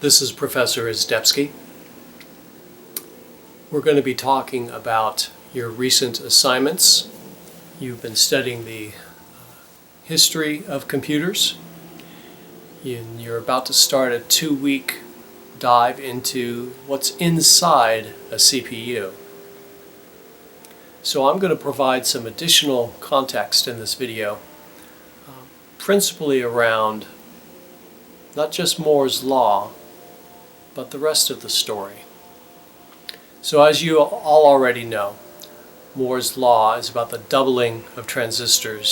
This is Professor Izdebski. We're going to be talking about your recent assignments. You've been studying the history of computers. You're about to start a 2-week dive into what's inside a CPU. So I'm going to provide some additional context in this video, principally around not just Moore's Law, but the rest of the story. So as you all already know, Moore's Law is about the doubling of transistor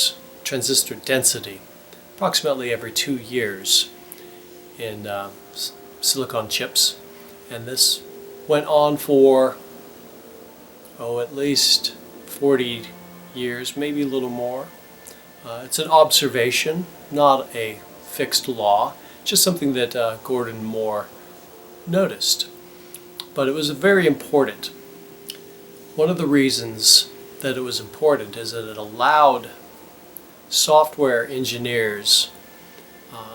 density, approximately every 2 years in silicon chips. And this went on for, at least 40 years, maybe a little more. It's an observation, not a fixed law, just something that Gordon Moore noticed. But it was very important. One of the reasons that it was important is that it allowed software engineers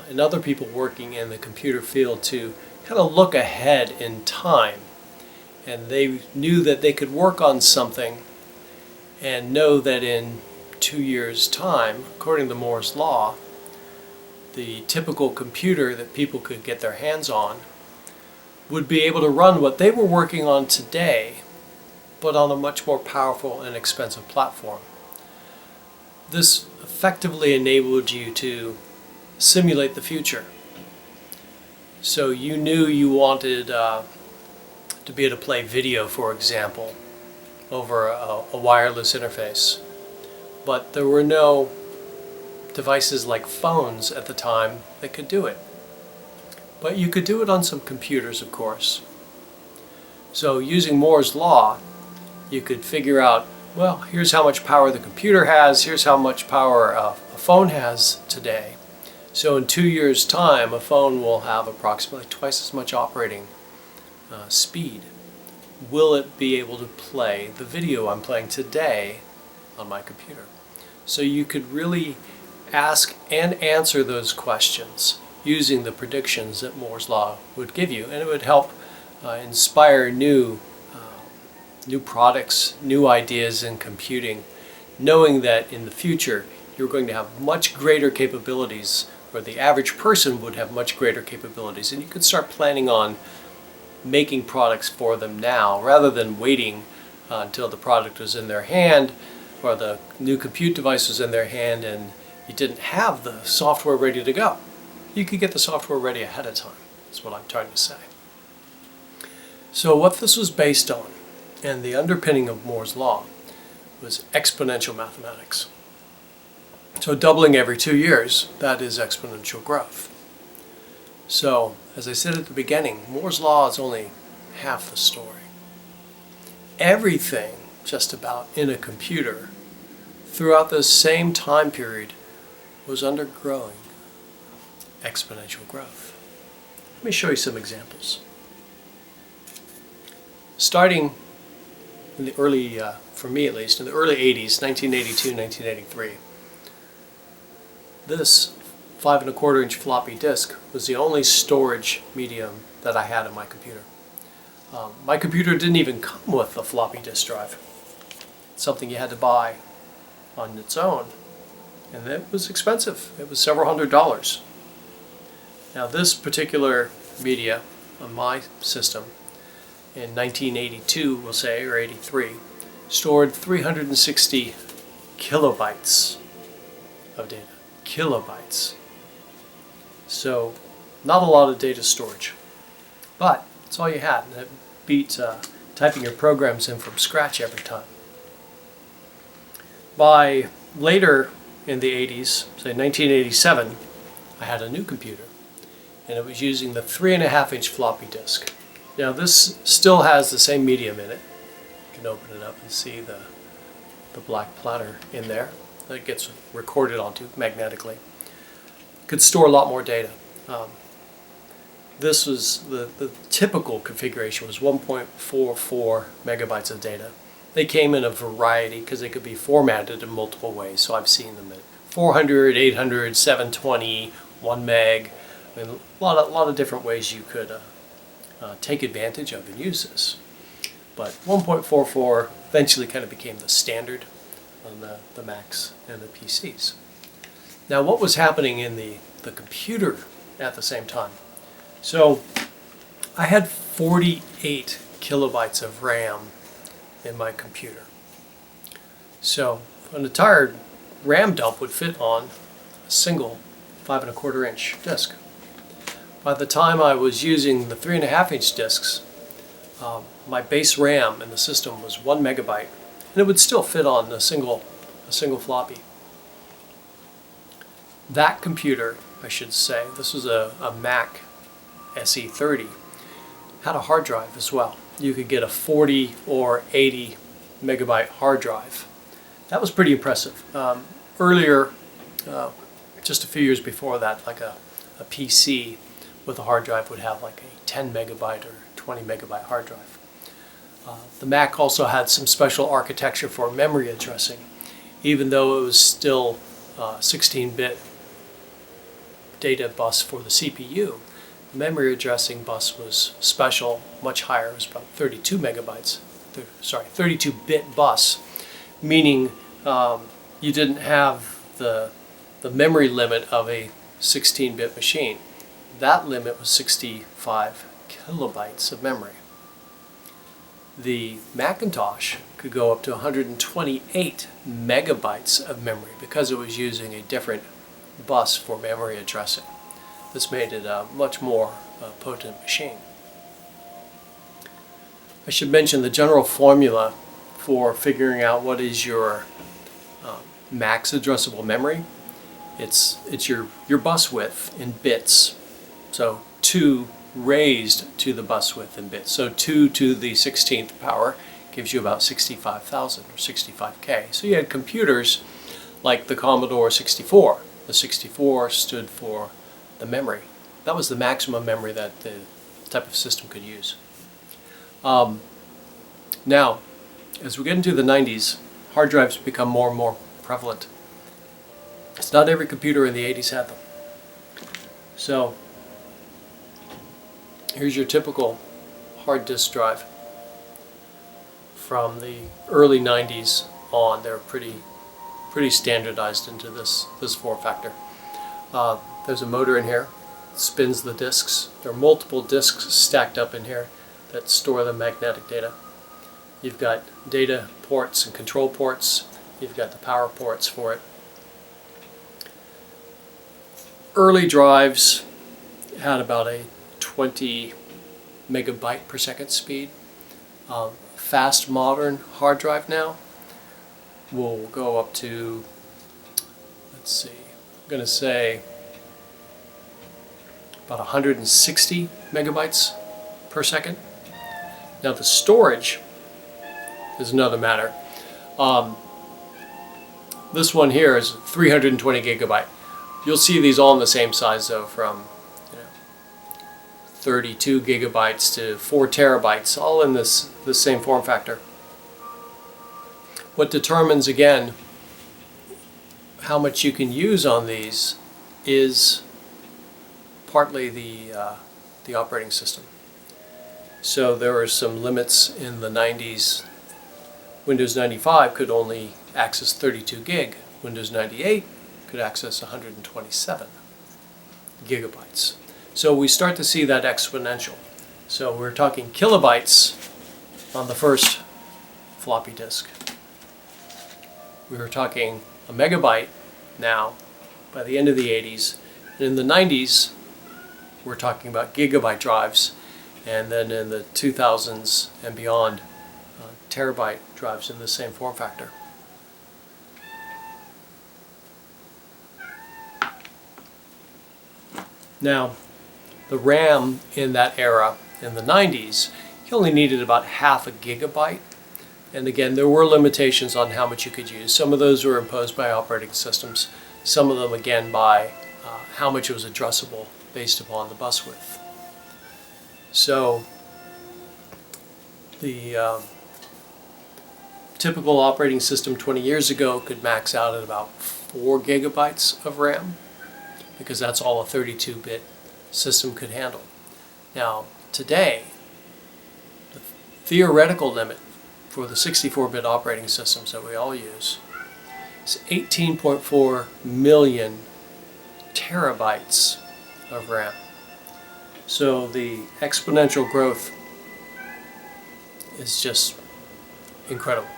and other people working in the computer field to kind of look ahead in time. And they knew that they could work on something and know that in 2 years' time, according to Moore's Law, the typical computer that people could get their hands on would be able to run what they were working on today, but on a much more powerful and expensive platform. This effectively enabled you to simulate the future. So you knew you wanted to be able to play video, for example, over a wireless interface. But there were no devices like phones at the time that could do it. But you could do it on some computers, of course. So using Moore's Law, you could figure out, well, here's how much power the computer has, here's how much power a phone has today. So in 2 years' time, a phone will have approximately twice as much operating speed. Will it be able to play the video I'm playing today on my computer? So you could really ask and answer those questions using the predictions that Moore's Law would give you, and it would help inspire new products, new ideas in computing, knowing that in the future you're going to have much greater capabilities, or the average person would have much greater capabilities, and you could start planning on making products for them now rather than waiting until the product was in their hand or the new compute device was in their hand and you didn't have the software ready to go. You could get the software ready ahead of time, is what I'm trying to say. So what this was based on, and the underpinning of Moore's Law, was exponential mathematics. So doubling every 2 years, that is exponential growth. So, as I said at the beginning, Moore's Law is only half the story. Everything, just about, in a computer throughout the same time period was undergoing exponential growth. Let me show you some examples. Starting in the early, for me at least, in the early 80s, 1982, 1983, this 5¼ inch floppy disk was the only storage medium that I had in my computer. My computer didn't even come with a floppy disk drive. It's something you had to buy on its own, and it was expensive. It was several $100s. Now this particular media on my system in 1982, we'll say, or 83, stored 360 kilobytes of data. Kilobytes. So not a lot of data storage, but it's all you had, and it beat typing your programs in from scratch every time. By later in the 80s, say 1987, I had a new computer, and it was using the 3½ inch floppy disk. Now this still has the same medium in it. You can open it up and see the black platter in there that it gets recorded onto magnetically. Could store a lot more data. This was the typical configuration was 1.44 megabytes of data. They came in a variety because they could be formatted in multiple ways. So I've seen them at 400, 800, 720, 1 meg, I mean, a lot of different ways you could take advantage of and use this. But 1.44 eventually kind of became the standard on the Macs and the PCs. Now, what was happening in the computer at the same time? So I had 48 kilobytes of RAM in my computer. So an entire RAM dump would fit on a single 5¼ inch disk. By the time I was using the 3½ inch disks, my base RAM in the system was 1 megabyte, and it would still fit on a single floppy. That computer, I should say, this was a Mac SE30, had a hard drive as well. You could get a 40 or 80 megabyte hard drive. That was pretty impressive. Earlier, just a few years before that, like a PC with a hard drive would have like a 10 megabyte or 20 megabyte hard drive. The Mac also had some special architecture for memory addressing, even though it was still 16-bit data bus for the CPU. The memory addressing bus was special, much higher. It was about 32 megabytes. 32-bit bus, meaning you didn't have the memory limit of a 16-bit machine. That limit was 65 kilobytes of memory. The Macintosh could go up to 128 megabytes of memory because it was using a different bus for memory addressing. This made it a much more potent machine. I should mention the general formula for figuring out what is your max addressable memory. It's your bus width in bits. So 2 raised to the bus width in bits. So 2 to the 16th power gives you about 65,000 or 65K. So you had computers like the Commodore 64. The 64 stood for the memory. That was the maximum memory that the type of system could use. Now, as we get into the 90s, hard drives become more and more prevalent. It's not every computer in the 80s had them. So here's your typical hard disk drive. From the early 90s on, they're pretty standardized into this form factor. There's a motor in here, spins the disks. There are multiple disks stacked up in here that store the magnetic data. You've got data ports and control ports. You've got the power ports for it. Early drives had about a 20 megabyte per second speed. Fast modern hard drive now will go up to, let's see, I'm going to say about 160 megabytes per second. Now the storage is another matter. This one here is 320 gigabyte. You'll see these all in the same size though, from 32 gigabytes to 4 terabytes, all in this same form factor. What determines again how much you can use on these is partly the operating system. So there are some limits in the 90s. Windows 95 could only access 32 gig. Windows 98 could access 127 gigabytes. So we start to see that exponential. So we're talking kilobytes on the first floppy disk. We were talking a megabyte now by the end of the 80s. And in the 90s, we're talking about gigabyte drives. And then in the 2000s and beyond, terabyte drives in the same form factor. Now, the RAM in that era, in the 90s, you only needed about half a gigabyte. And again, there were limitations on how much you could use. Some of those were imposed by operating systems. Some of them, again, by how much it was addressable based upon the bus width. So, the typical operating system 20 years ago could max out at about 4 gigabytes of RAM, because that's all a 32-bit system could handle. Now, today, the theoretical limit for the 64-bit operating systems that we all use is 18.4 million terabytes of RAM. So the exponential growth is just incredible.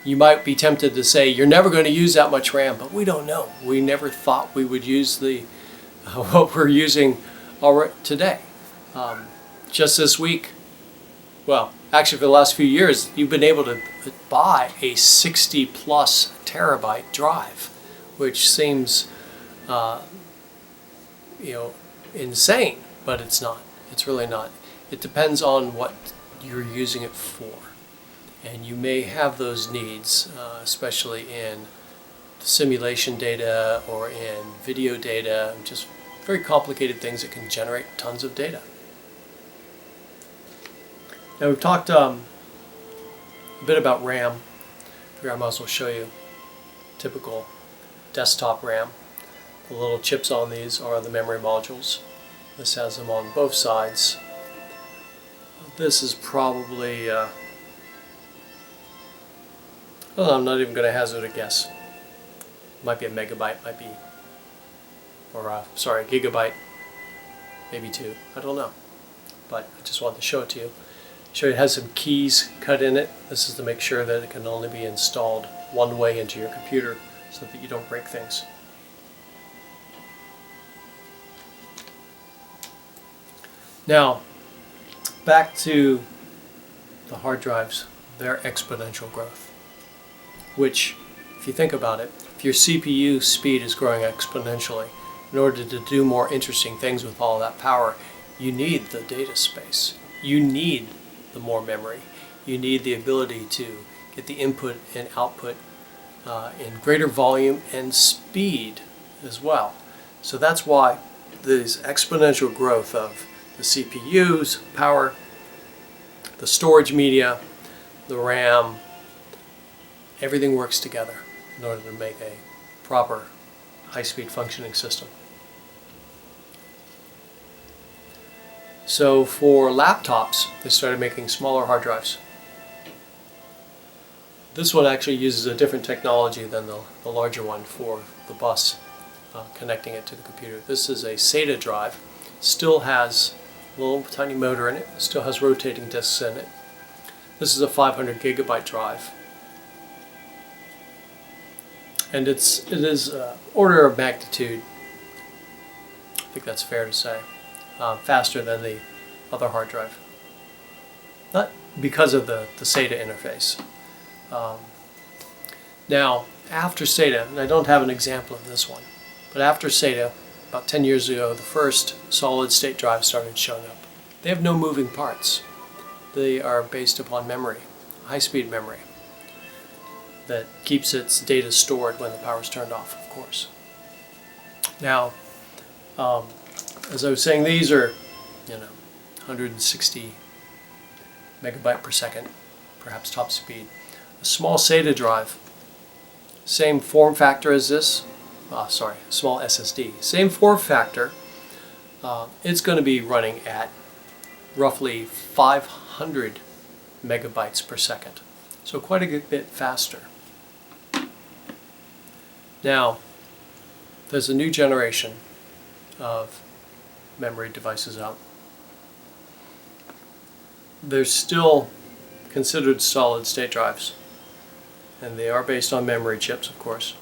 You might be tempted to say you're never going to use that much RAM, but we don't know. We never thought we would use the what we're using today. Just this week, well, actually for the last few years, you've been able to buy a 60 plus terabyte drive, which seems insane, but it's not. It's really not. It depends on what you're using it for. And you may have those needs, especially in simulation data or in video data, just very complicated things that can generate tons of data. Now we've talked a bit about RAM. Here I might as well show you typical desktop RAM. The little chips on these are the memory modules. This has them on both sides. This is probably well, I'm not even going to hazard a guess. Might be a megabyte, might be, or sorry, gigabyte, maybe 2. I don't know. But I just wanted to show it to you. Show you it has some keys cut in it. This is to make sure that it can only be installed one way into your computer so that you don't break things. Now, back to the hard drives, their exponential growth. Which, if you think about it, if your CPU speed is growing exponentially, in order to do more interesting things with all that power, you need the data space. You need the more memory. You need the ability to get the input and output in greater volume and speed as well. So that's why this exponential growth of the CPU's power, the storage media, the RAM, everything works together in order to make a proper high-speed functioning system. So for laptops, they started making smaller hard drives. This one actually uses a different technology than the larger one for the bus connecting it to the computer. This is a SATA drive. Still has a little tiny motor in it. Still has rotating disks in it. This is a 500 gigabyte drive. And it is order of magnitude, I think that's fair to say, faster than the other hard drive. Not because of the SATA interface. Now, after SATA, and I don't have an example of this one, but after SATA, about 10 years ago, the first solid-state drives started showing up. They have no moving parts. They are based upon memory, high-speed memory, that keeps its data stored when the power's turned off, of course. Now, as I was saying, these are, 160 megabyte per second, perhaps top speed. A small SATA drive, same form factor as this, small SSD, same form factor. It's going to be running at roughly 500 megabytes per second, so quite a bit faster. Now, there's a new generation of memory devices out. They're still considered solid-state drives, and they are based on memory chips, of course.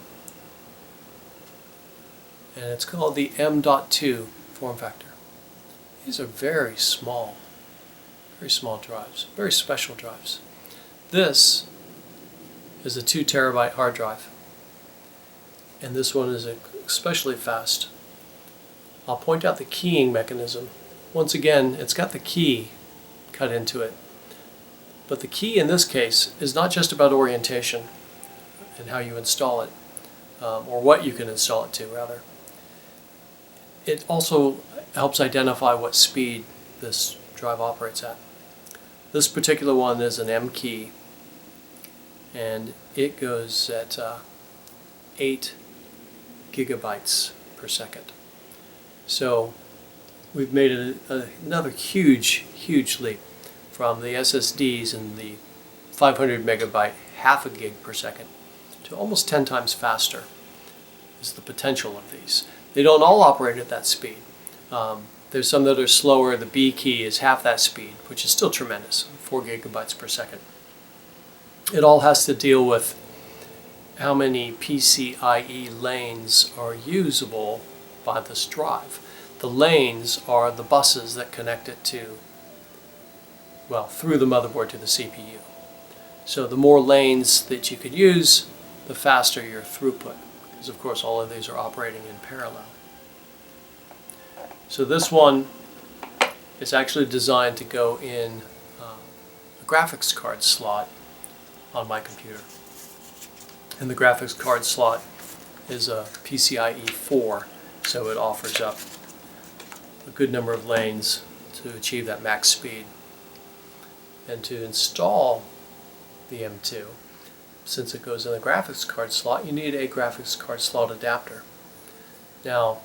And it's called the M.2 form factor. These are very small drives, very special drives. This is a 2 terabyte hard drive, and this one is especially fast. I'll point out the keying mechanism. Once again, it's got the key cut into it. But the key in this case is not just about orientation and how you install it, or what you can install it to, rather. It also helps identify what speed this drive operates at. This particular one is an M key, and it goes at 8 gigabytes per second. So we've made another huge leap from the SSDs and the 500 megabyte, half a gig per second, to almost 10 times faster is the potential of these. They don't all operate at that speed. There's some that are slower. The B key is half that speed, which is still tremendous, 4 gigabytes per second. It all has to deal with how many PCIe lanes are usable by this drive. The lanes are the buses that connect it to, well, through the motherboard to the CPU. So the more lanes that you could use, the faster your throughput, because of course all of these are operating in parallel. So this one is actually designed to go in a graphics card slot on my computer. And the graphics card slot is a PCIe 4, so it offers up a good number of lanes to achieve that max speed. And to install the M2, since it goes in the graphics card slot, you need a graphics card slot adapter. Now,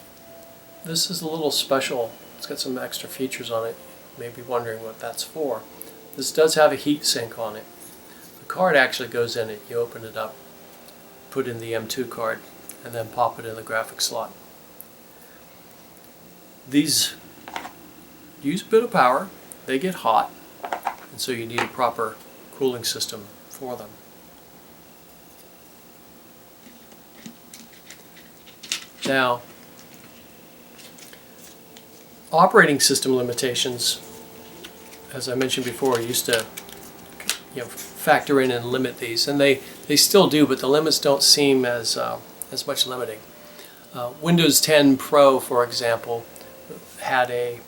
this is a little special. It's got some extra features on it. You may be wondering what that's for. This does have a heat sink on it. The card actually goes in it. You open it up, put in the M2 card, and then pop it in the graphics slot. These use a bit of power. They get hot, and so you need a proper cooling system for them. Now, operating system limitations, as I mentioned before, used to factor in and limit these, and they still do, but the limits don't seem as much limiting. Windows 10 Pro, for example, had a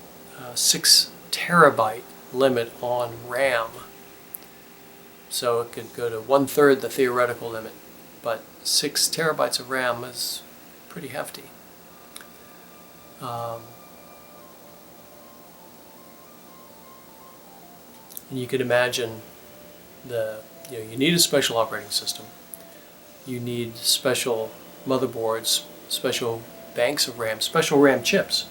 6 terabyte limit on RAM, so it could go to 1/3 the theoretical limit, but 6 terabytes of RAM is pretty hefty. And you can imagine you need a special operating system. You need special motherboards, special banks of RAM, special RAM chips.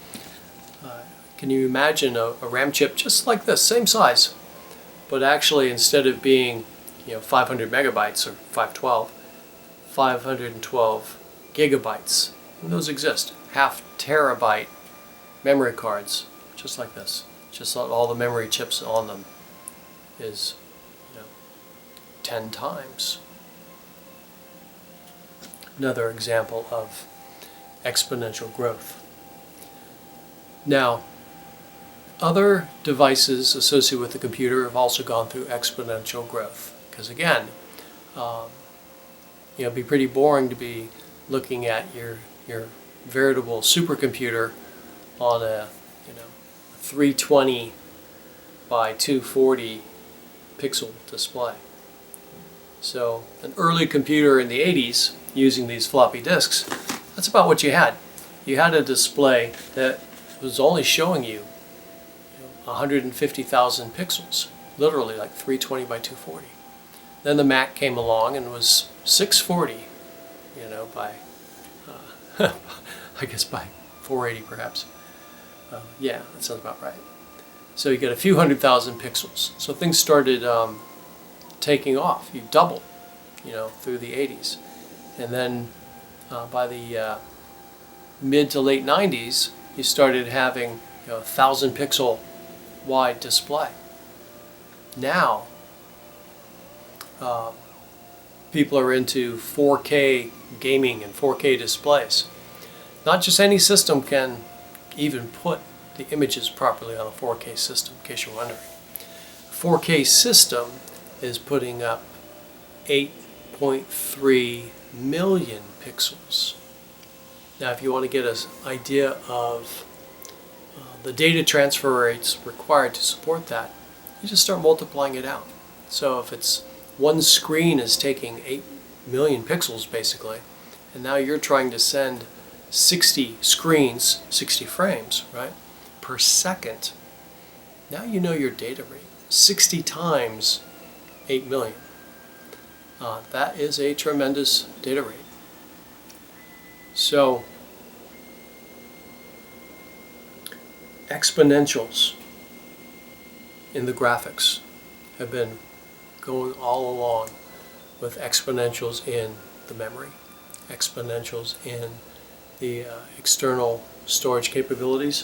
Can you imagine a RAM chip just like this, same size, but actually instead of being 500 megabytes or 512 gigabytes, and those exist, half terabyte memory cards, just like this, just like all the memory chips on them is 10 times. Another example of exponential growth. Now, other devices associated with the computer have also gone through exponential growth, because again, it'd be pretty boring to be looking at your veritable supercomputer on a 320 by 240 pixel display. So an early computer in the 80s using these floppy disks, that's about what you had. You had a display that was only showing you 150,000 pixels, literally like 320 by 240. Then the Mac came along and was 640, by I guess by 480 perhaps. Yeah, that sounds about right. So you get a few 100,000 pixels. So things started taking off. You doubled, through the 80s. And then by the mid to late 90s, you started having 1,000 pixel wide display. Now, people are into 4K gaming and 4K displays. Not just any system can even put the images properly on a 4K system, in case you're wondering. A 4K system is putting up 8.3 million pixels. Now, if you want to get an idea of the data transfer rates required to support that, you just start multiplying it out. So if it's one screen is taking 8 million pixels basically, and now you're trying to send 60 screens, 60 frames, right, per second, now you know your data rate. 60 times 8 million. That is a tremendous data rate. So exponentials in the graphics have been going all along, with exponentials in the memory, exponentials in the external storage capabilities.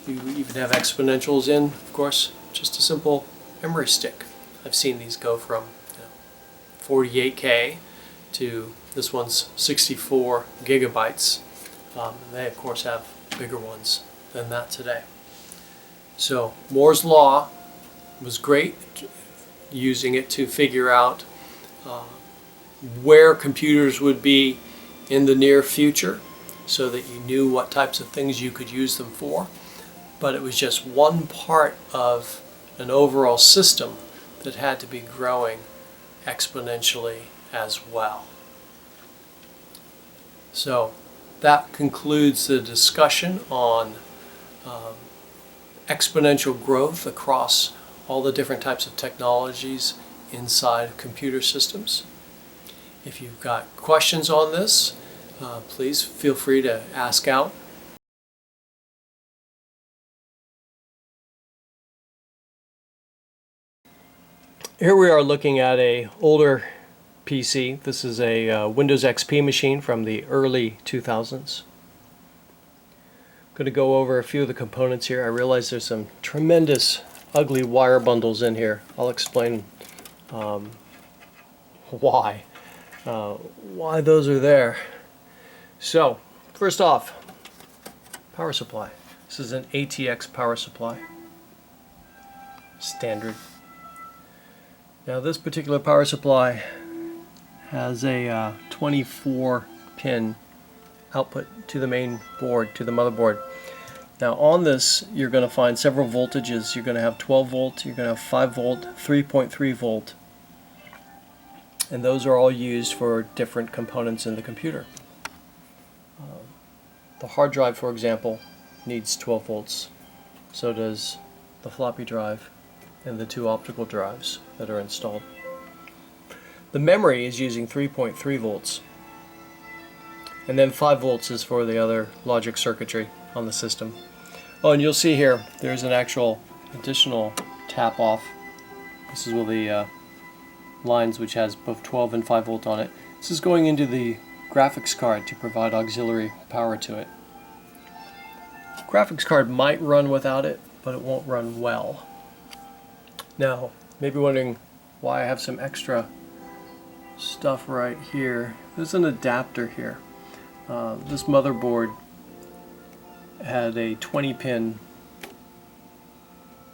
You even have exponentials in, of course, just a simple memory stick. I've seen these go from 48K to this one's 64 gigabytes. And they of course have bigger ones than that today. So Moore's law was great, using it to figure out where computers would be in the near future, so that you knew what types of things you could use them for. But it was just one part of an overall system that had to be growing exponentially as well. So that concludes the discussion on exponential growth across all the different types of technologies inside computer systems. If you've got questions on this, please feel free to ask out. Here we are looking at a older PC. This is a Windows XP machine from the early 2000s. I'm going to go over a few of the components here. I realize there's some tremendous ugly wire bundles in here. I'll explain why those are there. So first off, power supply. This is an ATX power supply, standard. Now this particular power supply has a 24 pin output to the main board, to the motherboard. Now on this you're going to find several voltages. You're going to have 12 volt, you're going to have 5 volt, 3.3 volt, and those are all used for different components in the computer. The hard drive, for example, needs 12 volts. So does the floppy drive and the 2 optical drives that are installed. The memory is using 3.3 volts, and then 5 volts is for the other logic circuitry on the system. Oh, and you'll see here there's an actual additional tap off. This is one of the lines which has both 12 and 5 volt on it. This is going into the graphics card to provide auxiliary power to it. Graphics card might run without it, but it won't run well. Now, maybe wondering why I have some extra stuff right here. There's an adapter here. This motherboard had a 20 pin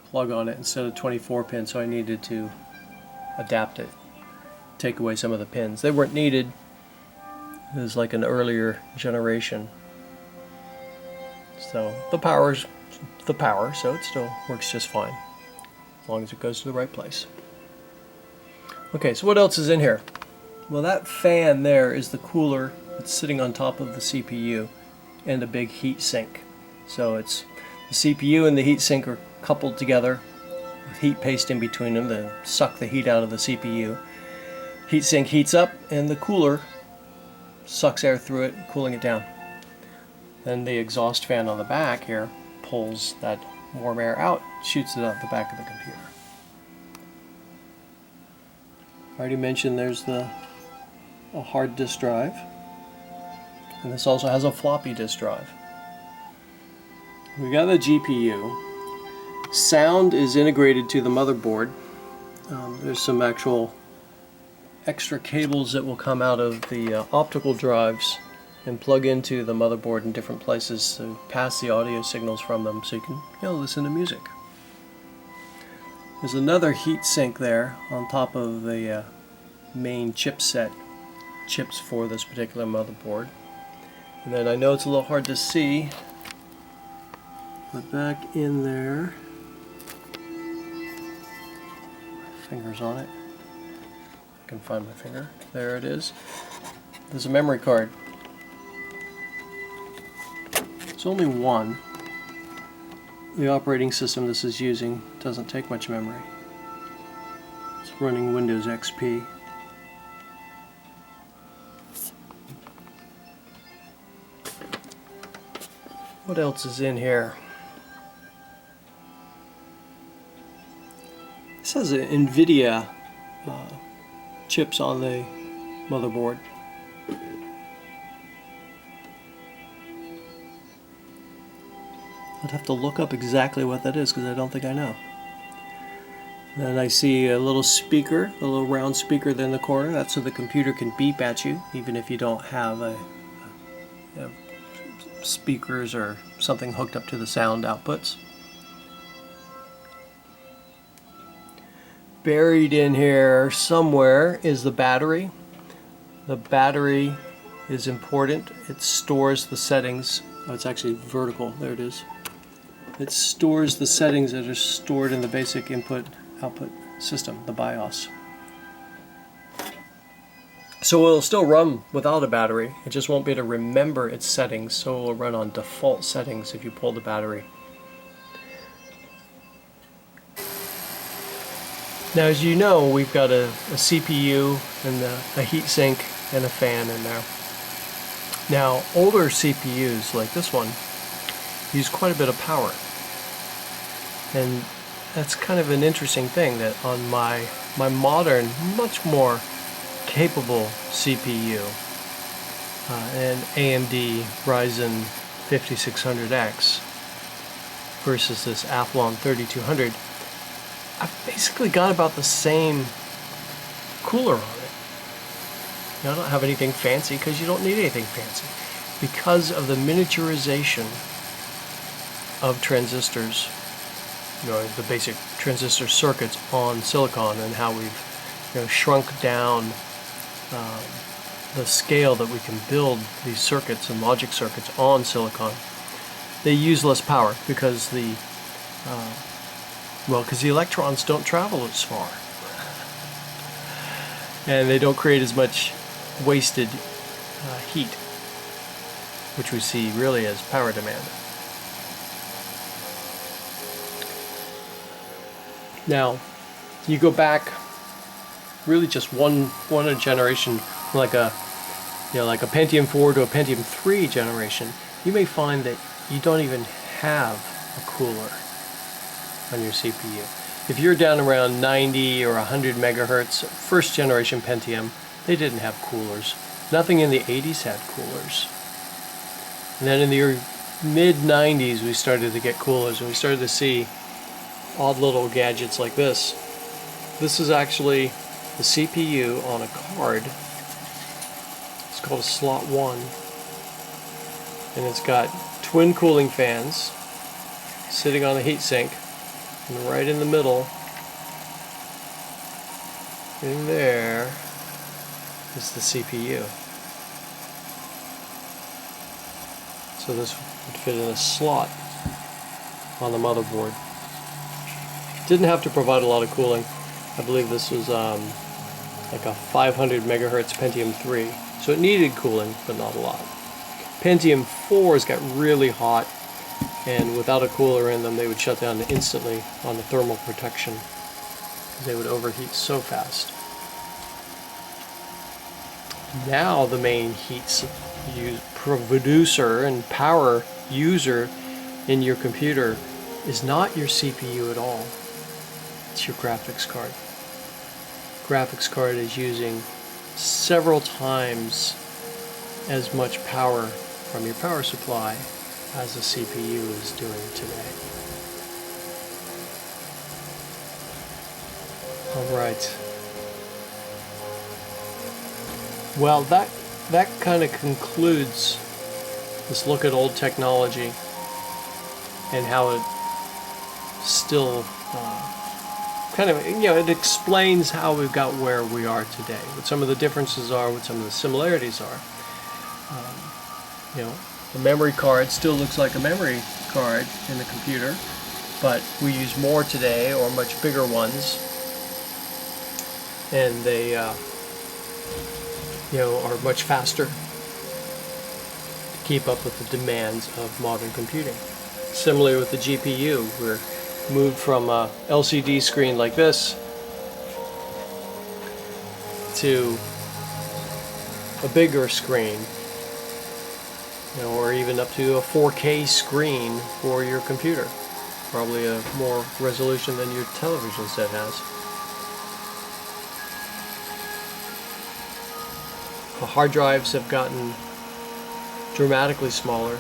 plug on it instead of 24 pin, so I needed to adapt it, take away some of the pins. They weren't needed. It was like an earlier generation. So the power's the power, so it still works just fine, as long as it goes to the right place. Okay, so what else is in here? Well, that fan there is the cooler that's sitting on top of the CPU and a big heat sink. So it's the CPU and the heat sink are coupled together with heat paste in between them to suck the heat out of the CPU. Heat sink heats up and the cooler sucks air through it, cooling it down. Then the exhaust fan on the back here pulls that warm air out, shoots it out the back of the computer. I already mentioned there's a hard disk drive, and this also has a floppy disk drive. We got the GPU. Sound is integrated to the motherboard. There's some actual extra cables that will come out of the optical drives and plug into the motherboard in different places to pass the audio signals from them, so you can listen to music. There's another heat sink there on top of the main chipset, chips for this particular motherboard. And then I know it's a little hard to see, but back in there, fingers on it, I can find my finger, there it is. There's a memory card. It's only one. The operating system this is using doesn't take much memory. It's running Windows XP. What else is in here? has an NVIDIA chips on the motherboard. I'd have to look up exactly what that is because I don't think I know. Then I see a little speaker, a little round speaker there in the corner. That's so the computer can beep at you, even if you don't have speakers or something hooked up to the sound outputs. Buried in here somewhere is the battery. The battery is important. It stores the settings. Oh, it's actually vertical. There it is. It stores the settings that are stored in the basic input-output system, the BIOS. So it'll still run without a battery. It just won't be able to remember its settings, so it will run on default settings if you pull the battery. Now, as you know, we've got a CPU and a heat sink and a fan in there. Now, older CPUs like this one use quite a bit of power. And that's kind of an interesting thing, that on my modern, much more capable CPU, an AMD Ryzen 5600X versus this Athlon 3200, I've basically got about the same cooler on it. Now, I don't have anything fancy because you don't need anything fancy. Because of the miniaturization of transistors, you know, the basic transistor circuits on silicon, and how we've, you know, shrunk down the scale that we can build these circuits and logic circuits on silicon. They use less power because the electrons don't travel as far, and they don't create as much wasted heat, which we see really as power demand. Now, you go back really just one generation, like a Pentium 4 to a Pentium 3 generation, you may find that you don't even have a cooler on your CPU. If you're down around 90 or 100 megahertz, first generation Pentium, they didn't have coolers. Nothing in the 80s had coolers. And then in the mid 90s we started to get coolers, and we started to see odd little gadgets like this. This is actually the CPU on a card. It's called a slot 1, and it's got twin cooling fans sitting on the heatsink, and right in the middle, in there, is the CPU. So this would fit in a slot on the motherboard. Didn't have to provide a lot of cooling. I believe this was like a 500 megahertz Pentium 3. So it needed cooling, but not a lot. Pentium 4s got really hot, and without a cooler in them, they would shut down instantly on the thermal protection, because they would overheat so fast. Now the main heat producer and power user in your computer is not your CPU at all. It's your graphics card. Graphics card is using several times as much power from your power supply as the CPU is doing today. Alright. Well, that kind of concludes this look at old technology and how it still kind of, you know, it explains how we've got where we are today, what some of the differences are, what some of the similarities are. You know, the memory card still looks like a memory card in the computer, but we use more today, or much bigger ones, and they you know, are much faster to keep up with the demands of modern computing. Similarly with the GPU, we're moved from a LCD screen like this to a bigger screen, you know, or even up to a 4K screen for your computer. Probably a more resolution than your television set has. The hard drives have gotten dramatically smaller,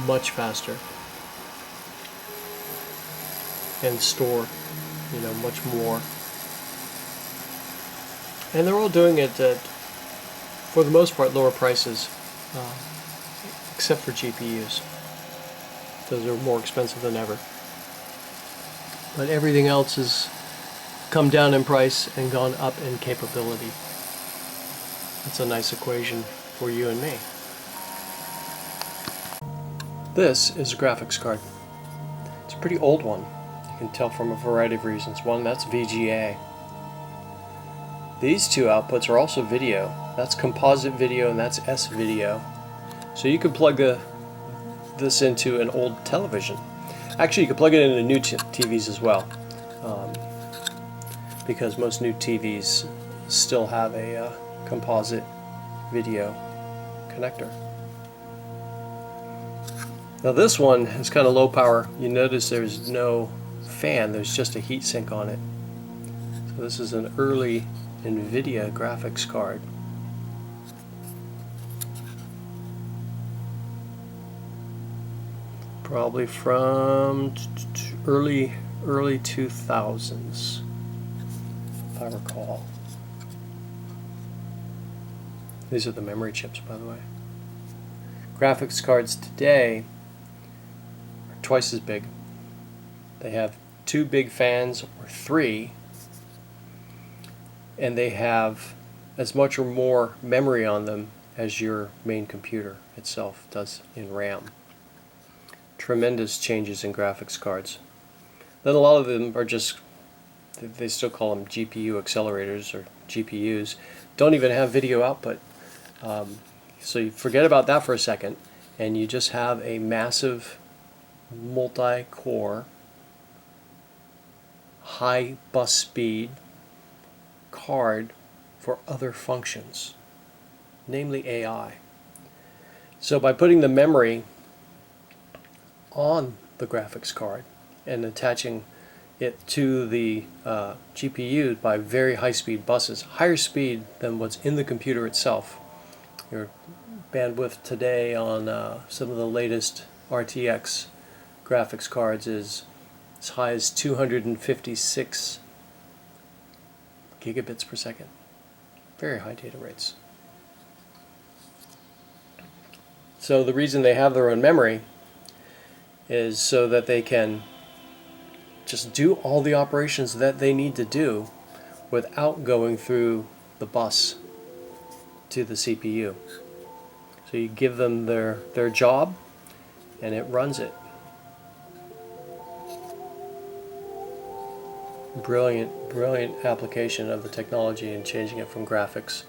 much faster, and store, much more. And they're all doing it at, for the most part, lower prices, except for GPUs. Those are more expensive than ever. But everything else has come down in price and gone up in capability. That's a nice equation for you and me. This is a graphics card. It's a pretty old one. You can tell from a variety of reasons. One, that's VGA. These two outputs are also video. That's composite video and that's S-video. So you could plug this into an old television. Actually, you could plug it into new TVs as well, because most new TVs still have a composite video connector. Now this one is kind of low power. You notice there's no fan, there's just a heat sink on it. So this is an early NVIDIA graphics card. Probably from early 2000s, if I recall. These are the memory chips, by the way. Graphics cards today are twice as big. They have 2 big fans or 3, and they have as much or more memory on them as your main computer itself does in RAM. Tremendous changes in graphics cards. Then a lot of them are just, they still call them GPU accelerators or GPUs, don't even have video output. So you forget about that for a second, and you just have a massive multi-core, high bus speed card for other functions, namely AI. So by putting the memory on the graphics card and attaching it to the GPU by very high-speed buses, higher speed than what's in the computer itself. Your bandwidth today on some of the latest RTX graphics cards is as high as 256 gigabits per second. Very high data rates. So the reason they have their own memory is so that they can just do all the operations that they need to do without going through the bus to the CPU. So you give them their job and it runs it. Brilliant application of the technology and changing it from graphics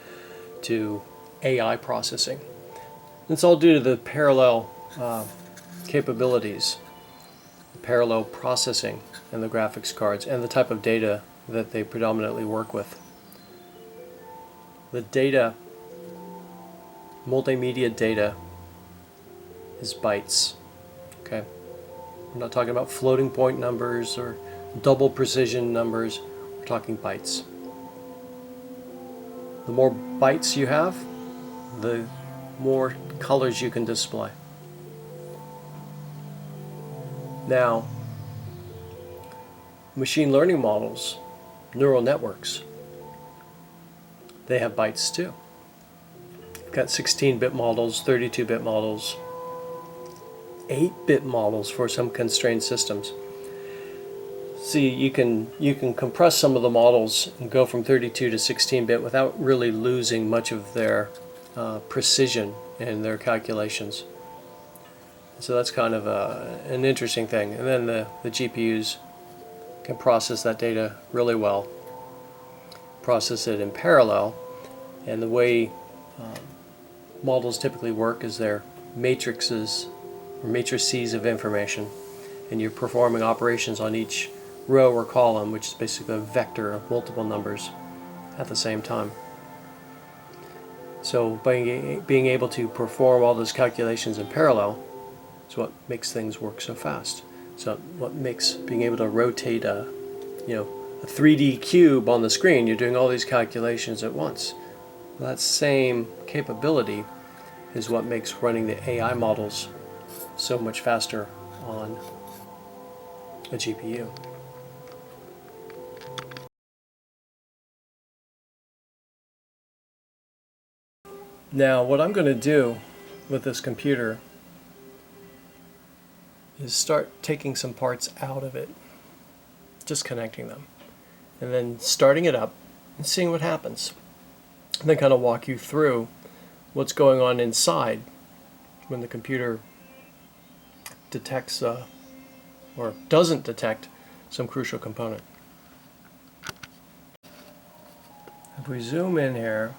to AI processing. It's all due to the parallel capabilities, parallel processing in the graphics cards, and the type of data that they predominantly work with. The data, multimedia data, is bytes. Okay, we're not talking about floating point numbers or double precision numbers. We're talking bytes. The more bytes you have, the more colors you can display. Now, machine learning models, neural networks, they have bytes too. You've got 16-bit models, 32-bit models, 8-bit models for some constrained systems. See, you can compress some of the models and go from 32 to 16-bit without really losing much of their precision in their calculations. So that's kind of an interesting thing. And then the GPUs can process that data really well, process it in parallel, and the way models typically work is they're matrices or matrices of information, and you're performing operations on each row or column, which is basically a vector of multiple numbers at the same time. So by being able to perform all those calculations in parallel is what makes things work so fast. So what makes being able to rotate a 3D cube on the screen, you're doing all these calculations at once. That same capability is what makes running the AI models so much faster on a GPU. Now, what I'm going to do with this computer is start taking some parts out of it, disconnecting them, and then starting it up and seeing what happens. And then kind of walk you through what's going on inside when the computer detects or doesn't detect some crucial component. If we zoom in here,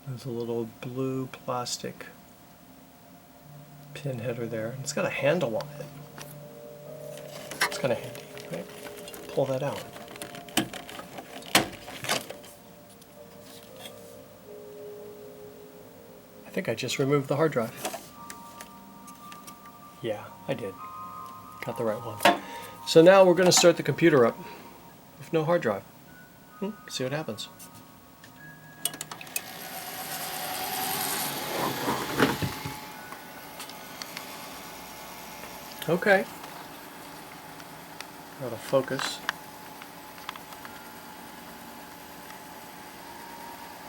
there's a little blue plastic pin header there. It's got a handle on it. It's kind of handy, right? Pull that out. I think I just removed the hard drive. Yeah, I did. Got the right one. So now we're going to start the computer up with no hard drive. See what happens. Okay. Out of focus.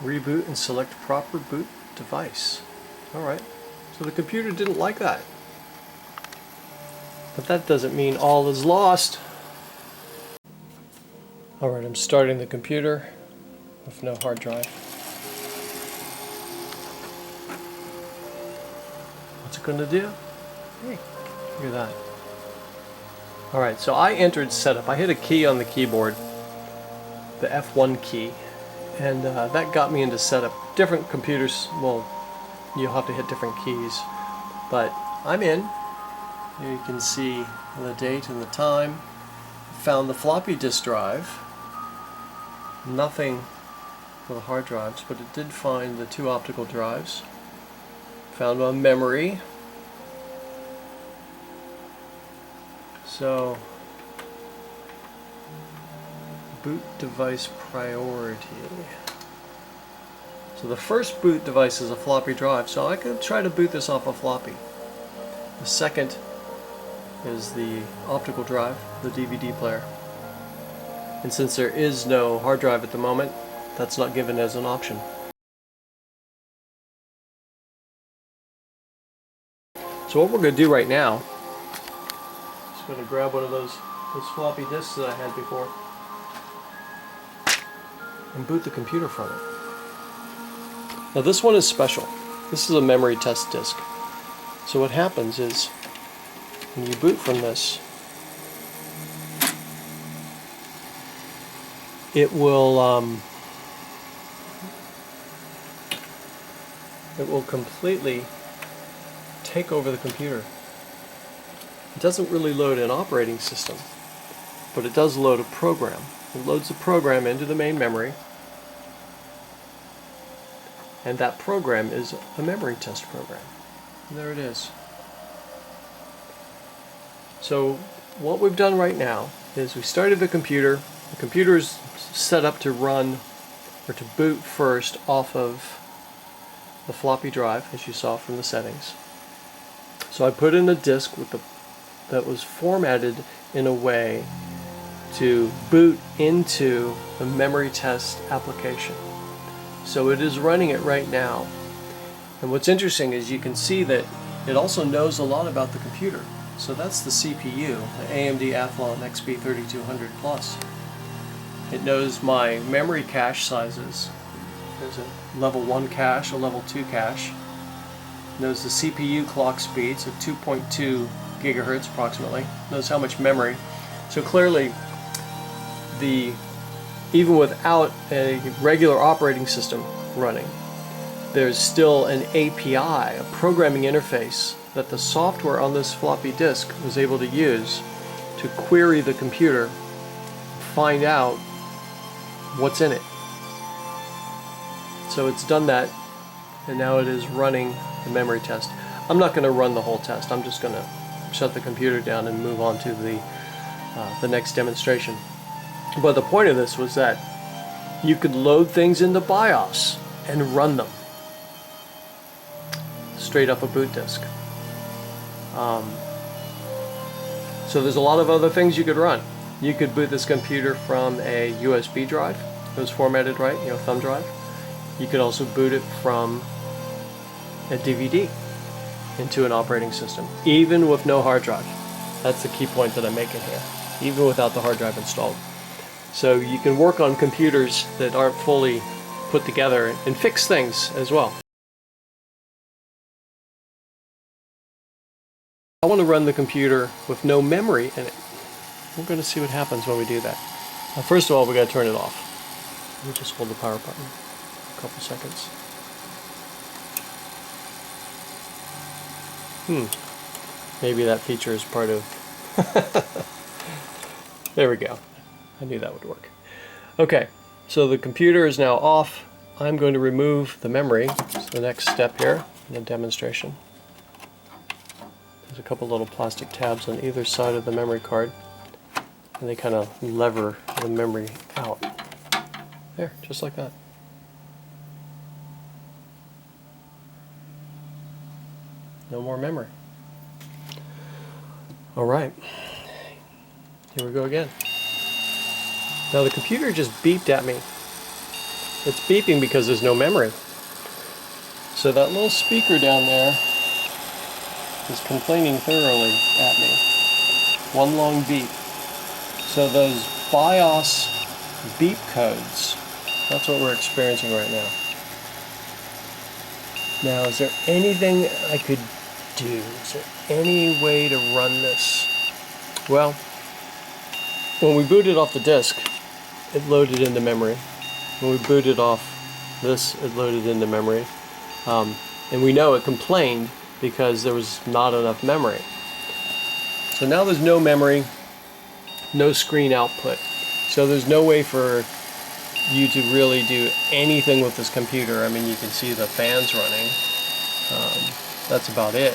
Reboot and select proper boot device. Alright. So the computer didn't like that. But that doesn't mean all is lost. Alright, I'm starting the computer with no hard drive. What's it going to do? Hey, look at that. Alright, so I entered setup. I hit a key on the keyboard, the F1 key, and that got me into setup. Different computers, well, you'll have to hit different keys, but I'm in. Here you can see the date and the time. Found the floppy disk drive. Nothing for the hard drives, but it did find the 2 optical drives. Found my memory. So, boot device priority. So the first boot device is a floppy drive, so I could try to boot this off a floppy. The second is the optical drive, the DVD player. And since there is no hard drive at the moment, that's not given as an option. So what we're going to do right now is going to grab one of those floppy disks that I had before and boot the computer from it. Now this one is special. This is a memory test disk. So what happens is when you boot from this, it will completely take over the computer. It doesn't really load an operating system, but it does load a program. It loads a program into the main memory, and that program is a memory test program. And there it is. So what we've done right now is we started the computer. The computer is set up to run or to boot first off of the floppy drive, as you saw from the settings. So I put in a disk that was formatted in a way to boot into the memory test application. So it is running it right now. And what's interesting is you can see that it also knows a lot about the computer. So that's the CPU, the AMD Athlon XP3200 Plus. It knows my memory cache sizes. There's a level 1 cache, a level 2 cache. It knows the CPU clock speed, so 2.2 gigahertz approximately. It knows how much memory. So clearly, even without a regular operating system running, there's still an API, a programming interface, that the software on this floppy disk was able to use to query the computer, find out what's in it. So it's done that, and now it is running the memory test. I'm not going to run the whole test. I'm just going to shut the computer down and move on to the next demonstration. But the point of this was that You could load things into BIOS and run them straight up a boot disk. So there's a lot of other things you could run. You could boot this computer from a USB drive. It was formatted right, thumb drive. You could also boot it from a DVD into an operating system, even with no hard drive. That's the key point that I'm making here, even without the hard drive installed. So you can work on computers that aren't fully put together and fix things as well. I want to run the computer with no memory in it. We're going to see what happens when we do that. Now, first of all, we got to turn it off. Let me just hold the power button for a couple seconds. Maybe that feature is part of... There we go. I knew that would work. Okay, so the computer is now off. I'm going to remove the memory. It's the next step here in the demonstration. There's a couple little plastic tabs on either side of the memory card, and they kind of lever the memory out. There, just like that. No more memory. Alright, here we go again. Now the computer just beeped at me. It's beeping because there's no memory. So that little speaker down there is complaining thoroughly at me. One long beep. So those BIOS beep codes, that's what we're experiencing right now. Now, is there anything I could do? Is there any way to run this? Well, when we booted off the disk, it loaded into memory. When we booted off this, it loaded into memory. And we know it complained because there was not enough memory. So now there's no memory, no screen output. So there's no way for you to really do anything with this computer. I mean, you can see the fans running. That's about it.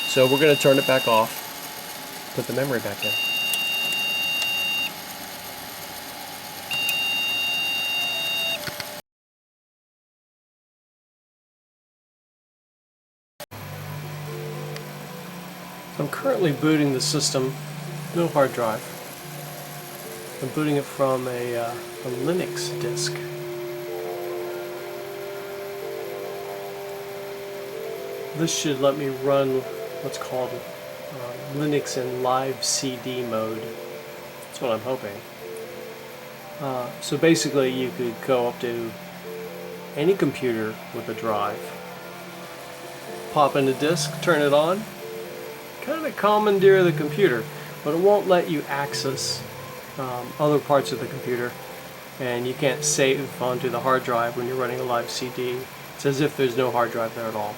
So we're going to turn it back off, put the memory back in. I'm currently booting the system, no hard drive. I'm booting it from a Linux disk. This should let me run what's called Linux in live CD mode. That's what I'm hoping. So basically you could go up to any computer with a drive, pop in the disk, turn it on, kind of commandeer the computer, but it won't let you access other parts of the computer, and you can't save onto the hard drive when you're running a live CD. It's as if there's no hard drive there at all.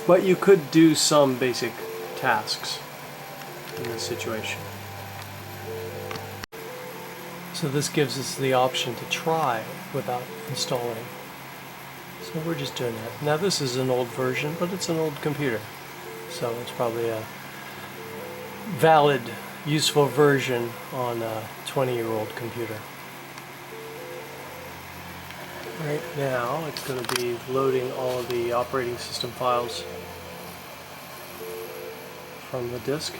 But you could do some basic tasks in this situation. So this gives us the option to try without installing. So we're just doing that. Now this is an old version, but it's an old computer. So it's probably a valid, useful version on a 20-year-old computer. Right now it's going to be loading all of the operating system files from the disk,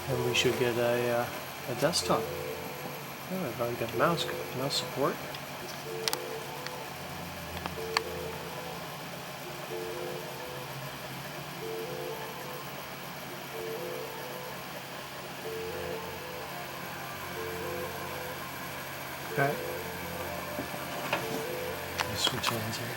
and we should get a desktop. Oh, I've already got mouse support. Okay. Let's switch hands here.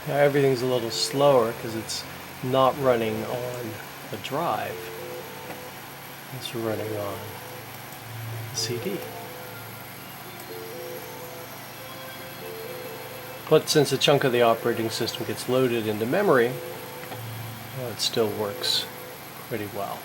Now everything's a little slower because it's not running on the drive. It's running on the CD. But since a chunk of the operating system gets loaded into memory, well, it still works pretty well.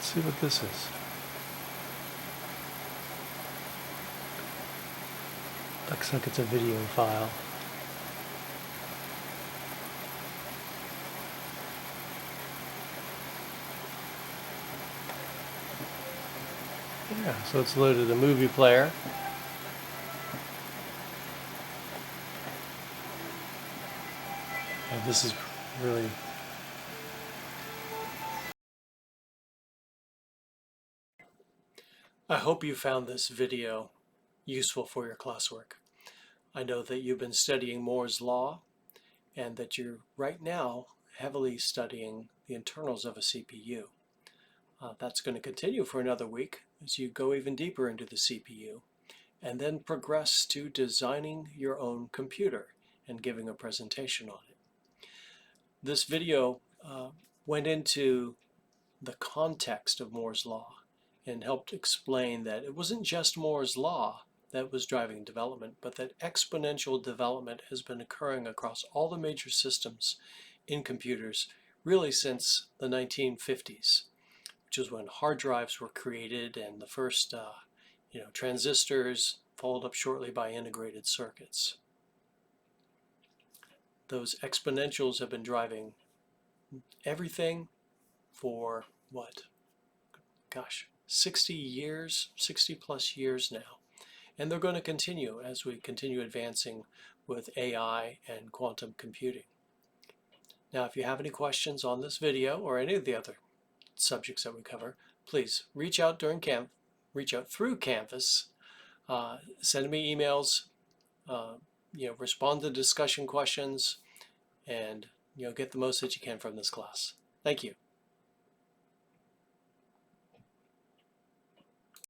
see what this is. Looks like it's a video file. Yeah, so it's loaded a movie player. And this is really... I hope you found this video useful for your classwork. I know that you've been studying Moore's Law and that you're right now heavily studying the internals of a CPU. That's going to continue for another week as you go even deeper into the CPU and then progress to designing your own computer and giving a presentation on it. This video went into the context of Moore's Law and helped explain that it wasn't just Moore's Law that was driving development, but that exponential development has been occurring across all the major systems in computers really since the 1950s, which is when hard drives were created and the first transistors, followed up shortly by integrated circuits. Those exponentials have been driving everything for what? Gosh, 60 years, 60 plus years now. And they're going to continue as we continue advancing with AI and quantum computing. Now, if you have any questions on this video or any of the other subjects that we cover, please reach out through Canvas, send me emails, respond to discussion questions, and get the most that you can from this class. Thank you.